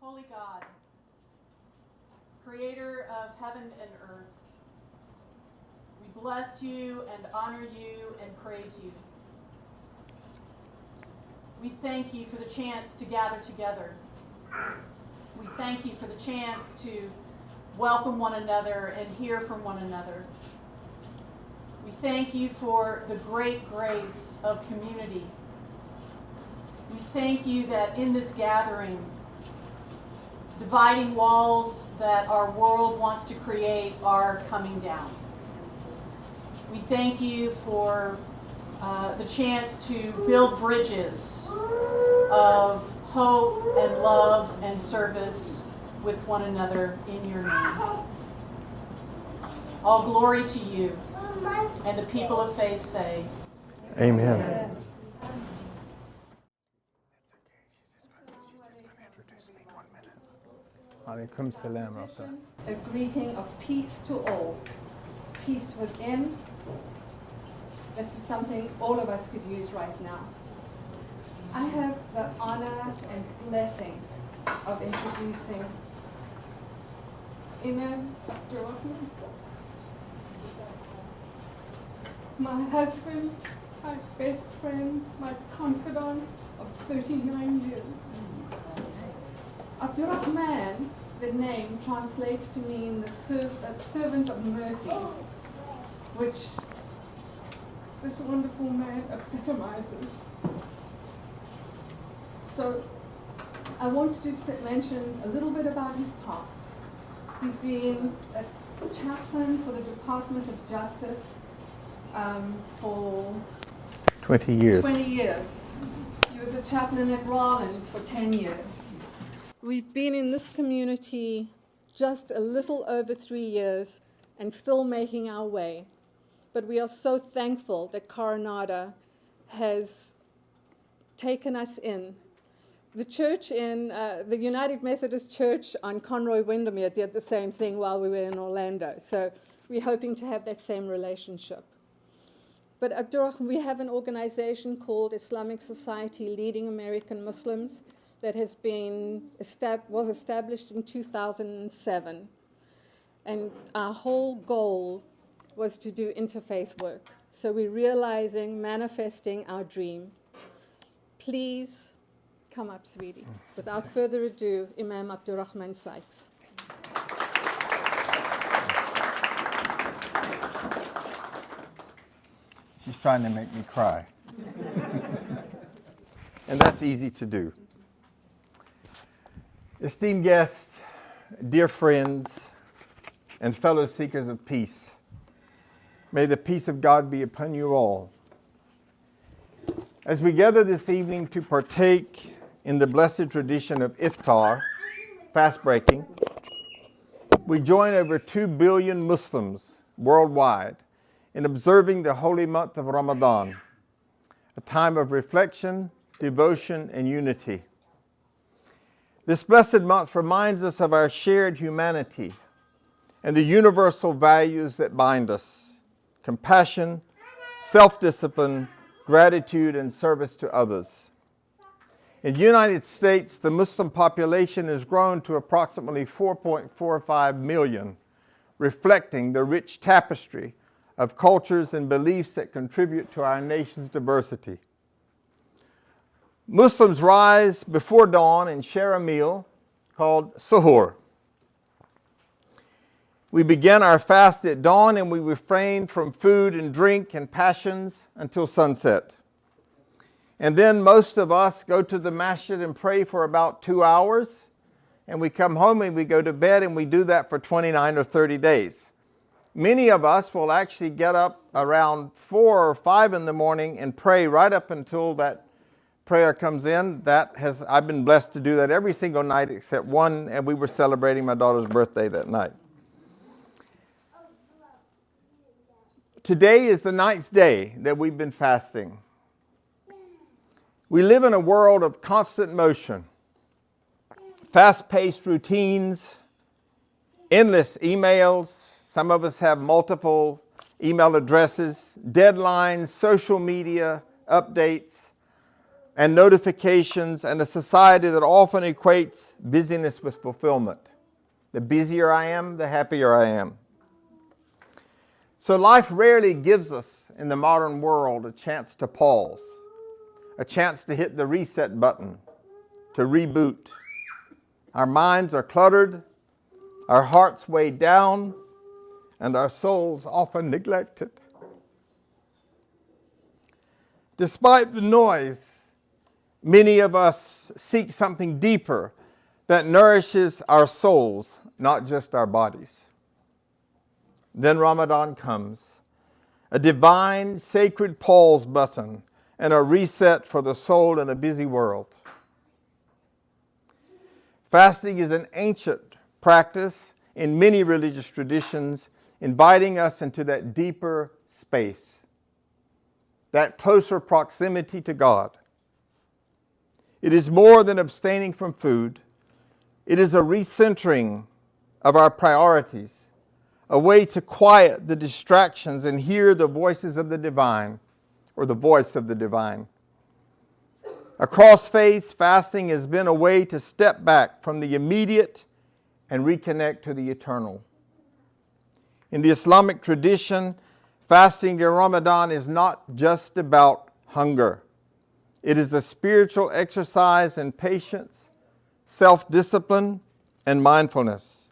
Holy God, creator of heaven and earth, we bless you and honor you and praise you. We thank you for the chance to gather together. We thank you for the chance to welcome one another and hear from one another. We thank you for the great grace of community. We thank you that in this gathering, dividing walls that our world wants to create are coming down. We thank you for the chance to build bridges of hope and love and service with one another in your name. All glory to you. And the people of faith say, Amen. Amen. I.S.L.A.M. A greeting of peace to all. Peace within. This is something all of us could use right now. I have the honor and blessing of introducing Imam Sykes, my husband, my best friend, my confidant of 39 years. Abdurrahman, the name, translates to mean the servant of mercy, which this wonderful man epitomizes. So I wanted to mention a little bit about his past. He's been a chaplain for the Department of Justice for 20 years. 20 years. He was a chaplain at Rollins for 10 years. We've been in this community just a little over 3 years and still making our way. But we are so thankful that Coronado has taken us in. The church in the United Methodist Church on Conroy Windermere did the same thing while we were in Orlando. So we're hoping to have that same relationship. But Abdurrahman, we have an organization called Islamic Society Leading American Muslims that has been was established in 2007. And our whole goal was to do interfaith work. So we're realizing, manifesting our dream. Please come up, sweetie. Without further ado, Imam Abdurrahman Sykes. She's trying to make me cry. And that's easy to do. Esteemed guests, dear friends, and fellow seekers of peace, may the peace of God be upon you all. As we gather this evening to partake in the blessed tradition of iftar, fast breaking, we join over 2 billion Muslims worldwide in observing the holy month of Ramadan, a time of reflection, devotion, and unity. This blessed month reminds us of our shared humanity and the universal values that bind us: compassion, self-discipline, gratitude, and service to others. In the United States, the Muslim population has grown to approximately 4.45 million, reflecting the rich tapestry of cultures and beliefs that contribute to our nation's diversity. Muslims rise before dawn and share a meal called suhoor. We begin our fast at dawn and we refrain from food and drink and passions until sunset. And then most of us go to the masjid and pray for about 2 hours, and we come home and we go to bed, and we do that for 29 or 30 days. Many of us will actually get up around 4 or 5 in the morning and pray right up until that prayer comes in. I've been blessed to do that every single night except one, and we were celebrating my daughter's birthday that night. Today is the 9th day that we've been fasting. We live in a world of constant motion, fast-paced routines, endless emails. Some of us have multiple email addresses, deadlines, social media, updates, and notifications, and a society that often equates busyness with fulfillment. The busier I am, the happier I am. So life rarely gives us in the modern world a chance to pause, a chance to hit the reset button, to reboot. Our minds are cluttered, our hearts weighed down, and our souls often neglected. Despite the noise, many of us seek something deeper that nourishes our souls, not just our bodies. Then Ramadan comes, a divine, sacred pause button and a reset for the soul in a busy world. Fasting is an ancient practice in many religious traditions, inviting us into that deeper space, that closer proximity to God. It is more than abstaining from food. It is a recentering of our priorities, a way to quiet the distractions and hear the voices of the divine, or the voice of the divine. Across faiths, fasting has been a way to step back from the immediate and reconnect to the eternal. In the Islamic tradition, fasting during Ramadan is not just about hunger. It is a spiritual exercise in patience, self-discipline, and mindfulness.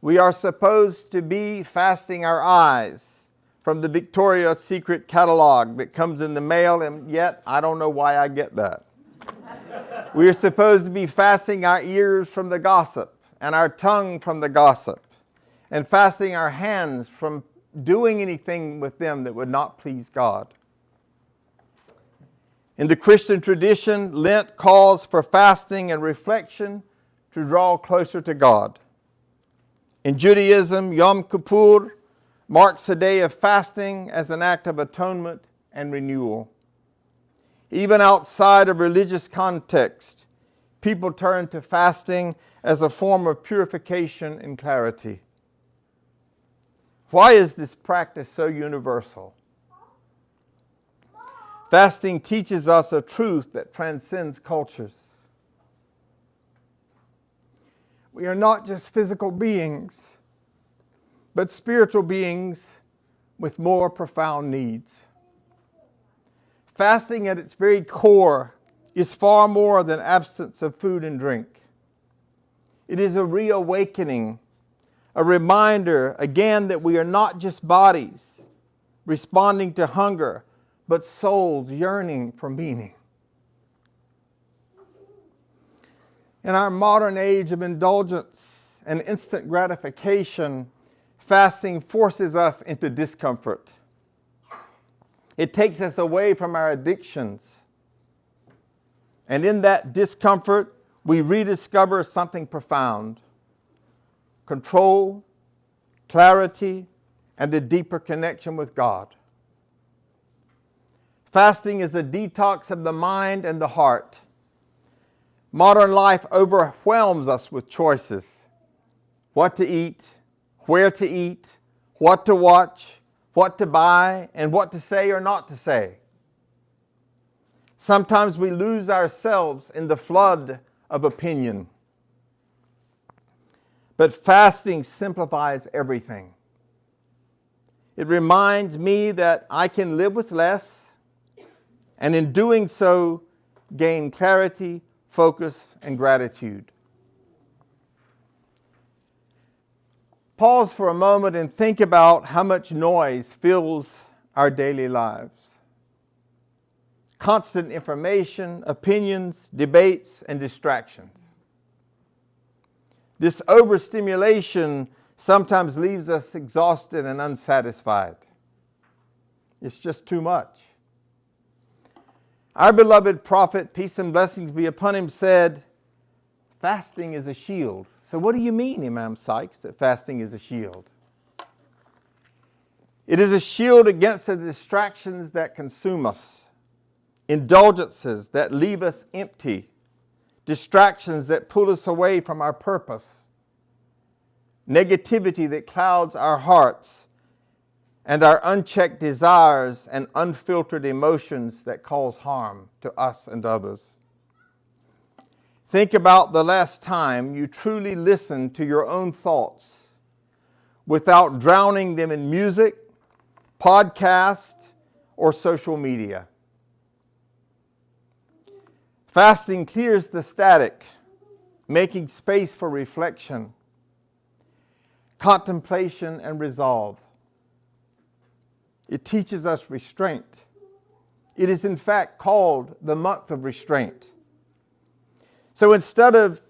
We are supposed to be fasting our eyes from the Victoria's Secret catalog that comes in the mail, and yet I don't know why I get that. We are supposed to be fasting our ears from the gossip and our tongue from the gossip, and fasting our hands from doing anything with them that would not please God. In the Christian tradition, Lent calls for fasting and reflection to draw closer to God. In Judaism, Yom Kippur marks a day of fasting as an act of atonement and renewal. Even outside of religious context, people turn to fasting as a form of purification and clarity. Why is this practice so universal? Fasting teaches us a truth that transcends cultures. We are not just physical beings, but spiritual beings with more profound needs. Fasting at its very core is far more than absence of food and drink. It is a reawakening, a reminder again that we are not just bodies responding to hunger, but souls yearning for meaning. In our modern age of indulgence and instant gratification, fasting forces us into discomfort. It takes us away from our addictions. And in that discomfort, we rediscover something profound: control, clarity, and a deeper connection with God. Fasting is a detox of the mind and the heart. Modern life overwhelms us with choices: what to eat, where to eat, what to watch, what to buy, and what to say or not to say. Sometimes we lose ourselves in the flood of opinion. But fasting simplifies everything. It reminds me that I can live with less, and in doing so, gain clarity, focus, and gratitude. Pause for a moment and think about how much noise fills our daily lives. Constant information, opinions, debates, and distractions. This overstimulation sometimes leaves us exhausted and unsatisfied. It's just too much. Our beloved prophet, peace and blessings be upon him, said, fasting is a shield. So what do you mean, Imam Sykes, that fasting is a shield? It is a shield against the distractions that consume us, indulgences that leave us empty, distractions that pull us away from our purpose, negativity that clouds our hearts, and our unchecked desires and unfiltered emotions that cause harm to us and others. Think about the last time you truly listened to your own thoughts without drowning them in music, podcast, or social media. Fasting clears the static, making space for reflection, contemplation, and resolve. It teaches us restraint. It is in fact called the month of restraint. So instead of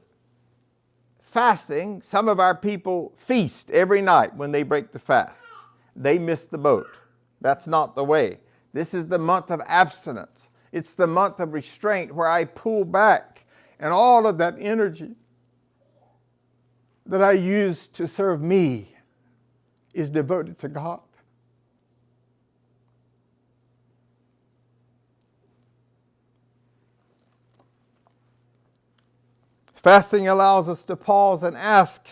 fasting, some of our people feast every night when they break the fast. They miss the boat. That's not the way. This is the month of abstinence. It's the month of restraint where I pull back and all of that energy that I use to serve me is devoted to God. Fasting allows us to pause and ask,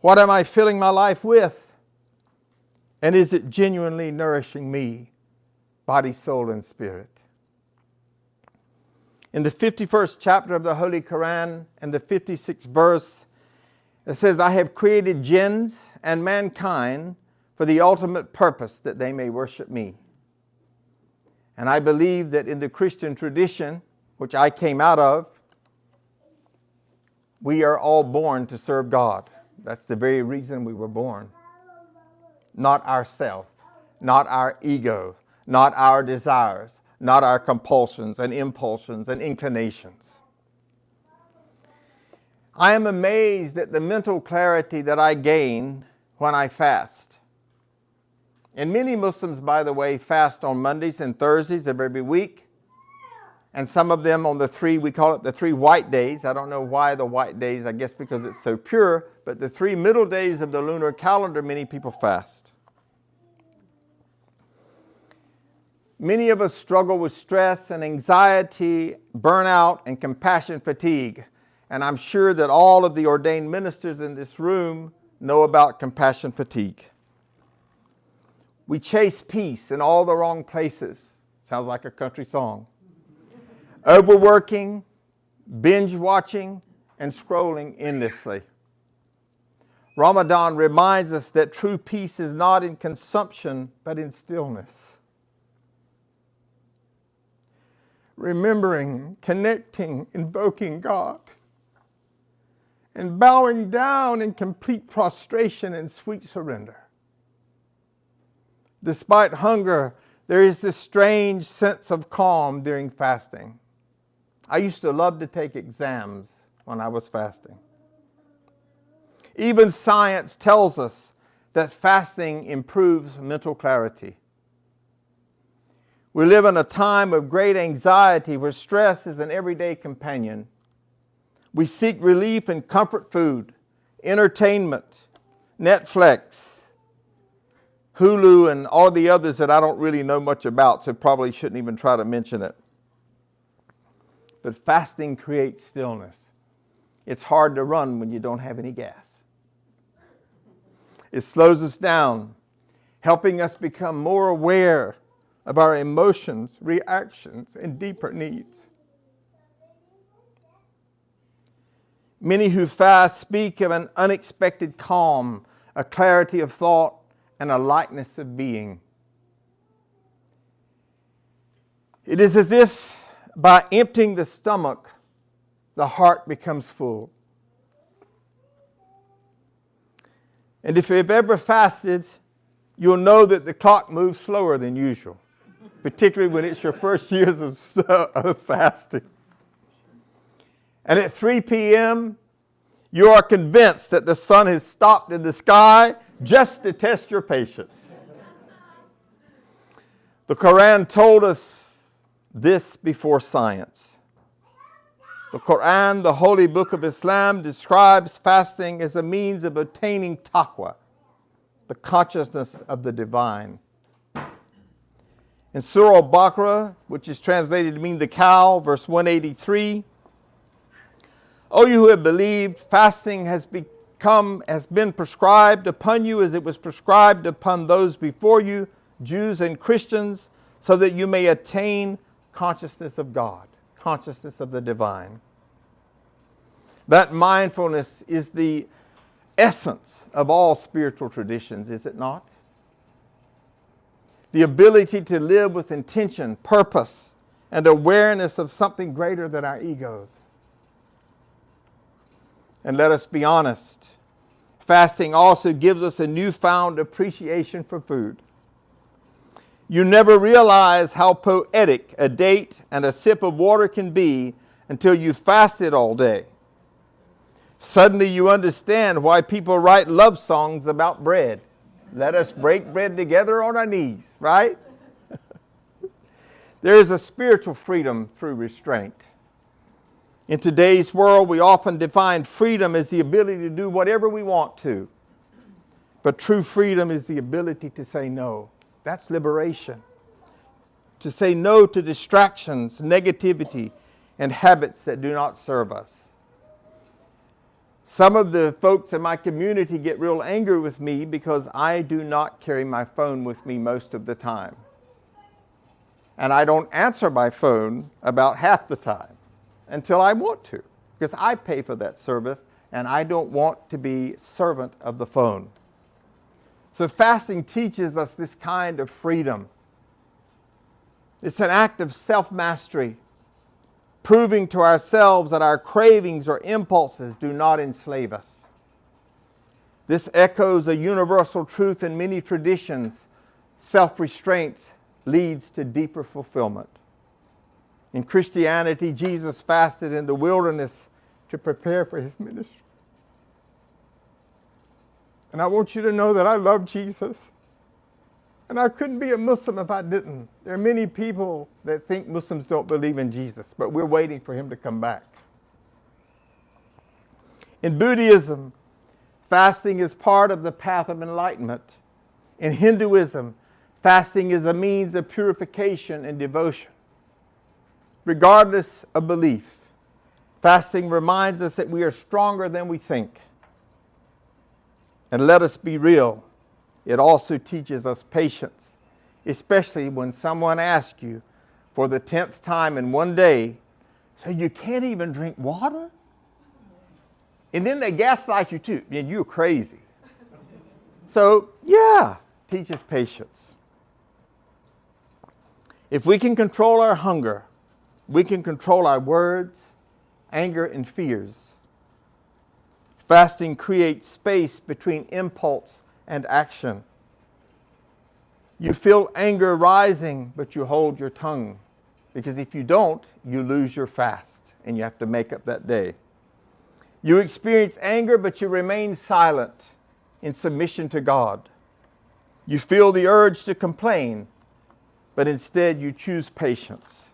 what am I filling my life with? And is it genuinely nourishing me, body, soul, and spirit? In the 51st chapter of the Holy Quran and the 56th verse, it says, I have created jinns and mankind for the ultimate purpose that they may worship me. And I believe that in the Christian tradition, which I came out of, we are all born to serve God. That's the very reason we were born. Not ourself, not our ego, not our desires, not our compulsions and impulsions and inclinations. I am amazed at the mental clarity that I gain when I fast. And many Muslims, by the way, fast on Mondays and Thursdays of every week. And some of them on the three, we call it the 3 white days. I don't know why the white days, I guess because it's so pure. But the 3 middle days of the lunar calendar, many people fast. Many of us struggle with stress and anxiety, burnout, and compassion fatigue. And I'm sure that all of the ordained ministers in this room know about compassion fatigue. We chase peace in all the wrong places. Sounds like a country song. Overworking, binge watching, and scrolling endlessly. Ramadan reminds us that true peace is not in consumption, but in stillness. Remembering, connecting, invoking God, and bowing down in complete prostration and sweet surrender. Despite hunger, there is this strange sense of calm during fasting. I used to love to take exams when I was fasting. Even science tells us that fasting improves mental clarity. We live in a time of great anxiety where stress is an everyday companion. We seek relief in comfort food, entertainment, Netflix, Hulu, and all the others that I don't really know much about, so probably shouldn't even try to mention it. But fasting creates stillness. It's hard to run when you don't have any gas. It slows us down, helping us become more aware of our emotions, reactions, and deeper needs. Many who fast speak of an unexpected calm, a clarity of thought, and a lightness of being. It is as if by emptying the stomach, the heart becomes full. And if you've ever fasted, you'll know that the clock moves slower than usual, particularly when it's your first years of fasting. And at 3 p.m., you are convinced that the sun has stopped in the sky just to test your patience. The Quran told us this before science. The Quran, the holy book of Islam, describes fasting as a means of attaining taqwa, the consciousness of the divine. In Surah Al-Baqarah, which is translated to mean the cow, verse 183, O you who have believed, fasting has has been prescribed upon you as it was prescribed upon those before you, Jews and Christians, so that you may attain consciousness of God, consciousness of the divine. That mindfulness is the essence of all spiritual traditions, is it not? The ability to live with intention, purpose, and awareness of something greater than our egos. And let us be honest, fasting also gives us a newfound appreciation for food. You never realize how poetic a date and a sip of water can be until you fasted all day. Suddenly you understand why people write love songs about bread. Let us break bread together on our knees, right? There is a spiritual freedom through restraint. In today's world, we often define freedom as the ability to do whatever we want to. But true freedom is the ability to say no. That's liberation. To say no to distractions, negativity, and habits that do not serve us. Some of the folks in my community get real angry with me because I do not carry my phone with me most of the time. And I don't answer my phone about half the time until I want to, because I pay for that service and I don't want to be servant of the phone. So fasting teaches us this kind of freedom. It's an act of self-mastery, proving to ourselves that our cravings or impulses do not enslave us. This echoes a universal truth in many traditions. Self-restraint leads to deeper fulfillment. In Christianity, Jesus fasted in the wilderness to prepare for his ministry. And I want you to know that I love Jesus. And I couldn't be a Muslim if I didn't. There are many people that think Muslims don't believe in Jesus, but we're waiting for him to come back. In Buddhism, fasting is part of the path of enlightenment. In Hinduism, fasting is a means of purification and devotion. Regardless of belief, fasting reminds us that we are stronger than we think. And let us be real, it also teaches us patience, especially when someone asks you for the 10th time in one day, so you can't even drink water? And then they gaslight you too, and you're crazy. So, yeah, teaches patience. If we can control our hunger, we can control our words, anger, and fears. Fasting creates space between impulse and action. You feel anger rising, but you hold your tongue. Because if you don't, you lose your fast, and you have to make up that day. You experience anger, but you remain silent in submission to God. You feel the urge to complain, but instead you choose patience.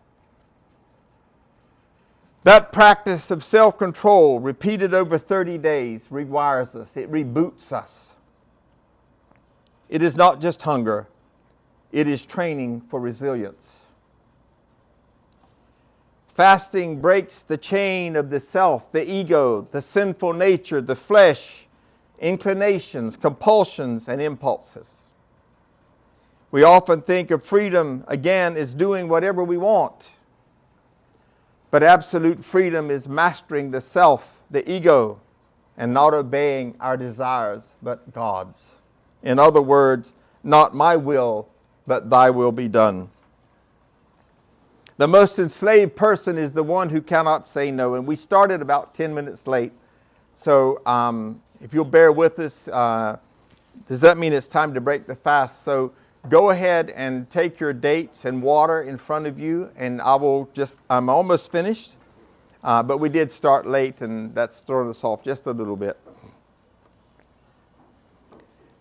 That practice of self-control, repeated over 30 days, rewires us. It reboots us. It is not just hunger. It is training for resilience. Fasting breaks the chain of the self, the ego, the sinful nature, the flesh, inclinations, compulsions, and impulses. We often think of freedom, again, as doing whatever we want. But absolute freedom is mastering the self, the ego, and not obeying our desires, but God's. In other words, not my will, but thy will be done. The most enslaved person is the one who cannot say no. And we started about 10 minutes late. So if you'll bear with us, does that mean it's time to break the fast? So go ahead and take your dates and water in front of you, and I'm almost finished, but we did start late, and that's throwing us off just a little bit.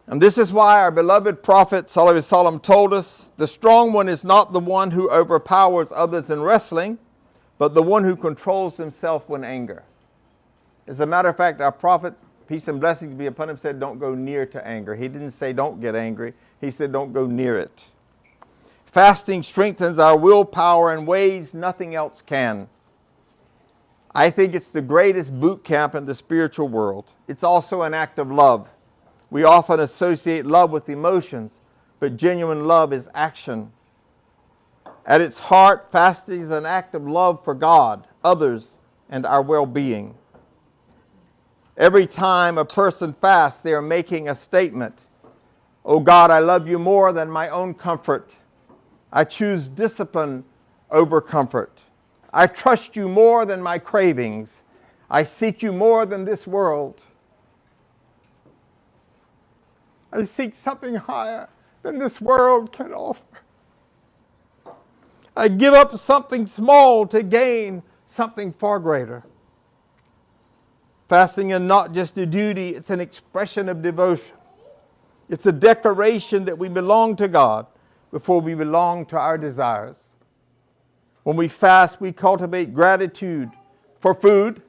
And this is why our beloved prophet I.S.L.A.M told us, the strong one is not the one who overpowers others in wrestling, but the one who controls himself when anger. As a matter of fact, our prophet, peace and blessings be upon him, said don't go near to anger. He didn't say don't get angry. He said don't go near it. Fasting strengthens our willpower in ways nothing else can. I think it's the greatest boot camp in the spiritual world. It's also an act of love. We often associate love with emotions, but genuine love is action. At its heart, fasting is an act of love for God, others, and our well-being. Every time a person fasts, they are making a statement. Oh God, I love you more than my own comfort. I choose discipline over comfort. I trust you more than my cravings. I seek you more than this world. I seek something higher than this world can offer. I give up something small to gain something far greater. Fasting is not just a duty, it's an expression of devotion. It's a declaration that we belong to God before we belong to our desires. When we fast, we cultivate gratitude for food,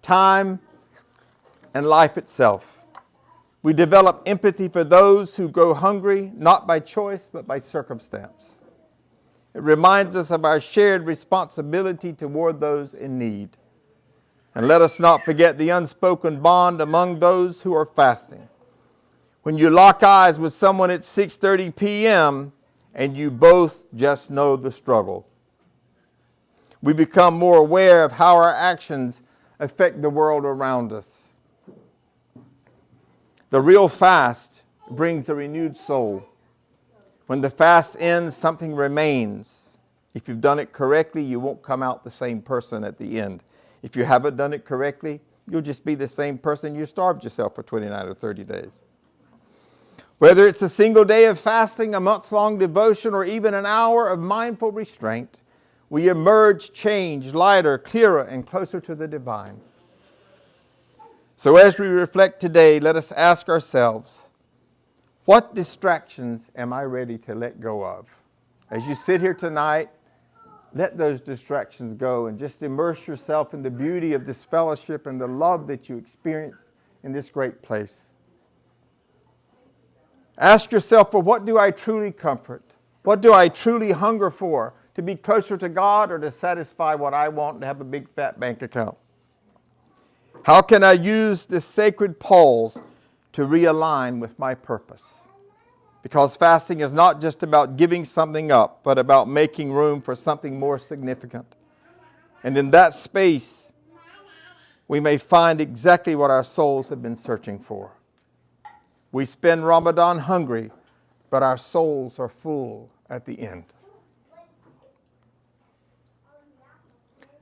time, and life itself. We develop empathy for those who go hungry, not by choice, but by circumstance. It reminds us of our shared responsibility toward those in need. And let us not forget the unspoken bond among those who are fasting. When you lock eyes with someone at 6:30 p.m. and you both just know the struggle. We become more aware of how our actions affect the world around us. The real fast brings a renewed soul. When the fast ends, something remains. If you've done it correctly, you won't come out the same person at the end. If you haven't done it correctly, you'll just be the same person you starved yourself for 29 or 30 days. Whether it's a single day of fasting, a month-long devotion, or even an hour of mindful restraint, we emerge changed, lighter, clearer, and closer to the divine. So as we reflect today, let us ask ourselves, what distractions am I ready to let go of? As you sit here tonight, let those distractions go and just immerse yourself in the beauty of this fellowship and the love that you experience in this great place. Ask yourself, for what do I truly comfort? What do I truly hunger for? To be closer to God or to satisfy what I want to have a big fat bank account? How can I use this sacred pause to realign with my purpose? Because fasting is not just about giving something up, but about making room for something more significant. And in that space, we may find exactly what our souls have been searching for. We spend Ramadan hungry, but our souls are full at the end.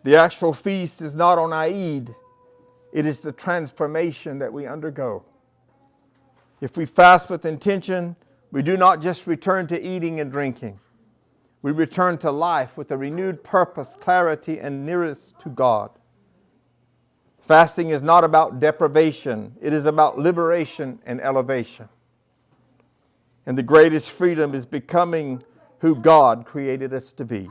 The actual feast is not on Eid. It is the transformation that we undergo. If we fast with intention, we do not just return to eating and drinking. We return to life with a renewed purpose, clarity, and nearest to God. Fasting is not about deprivation. It is about liberation and elevation. And the greatest freedom is becoming who God created us to be.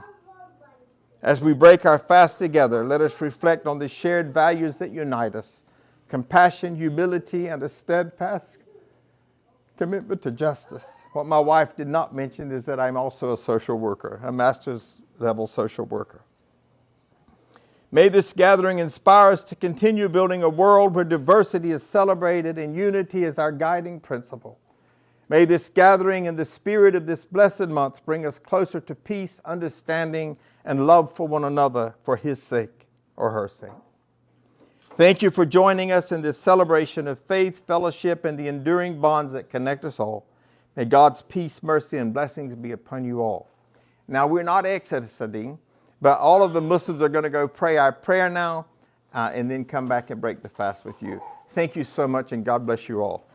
As we break our fast together, let us reflect on the shared values that unite us: compassion, humility, and a steadfast commitment to justice. What my wife did not mention is that I'm also a social worker, a master's level social worker. May this gathering inspire us to continue building a world where diversity is celebrated and unity is our guiding principle. May this gathering and the spirit of this blessed month bring us closer to peace, understanding, and love for one another for His sake or her sake. Thank you for joining us in this celebration of faith, fellowship, and the enduring bonds that connect us all. May God's peace, mercy, and blessings be upon you all. Now, we're not exiting, but all of the Muslims are going to go pray our prayer now and then come back and break the fast with you. Thank you so much, and God bless you all.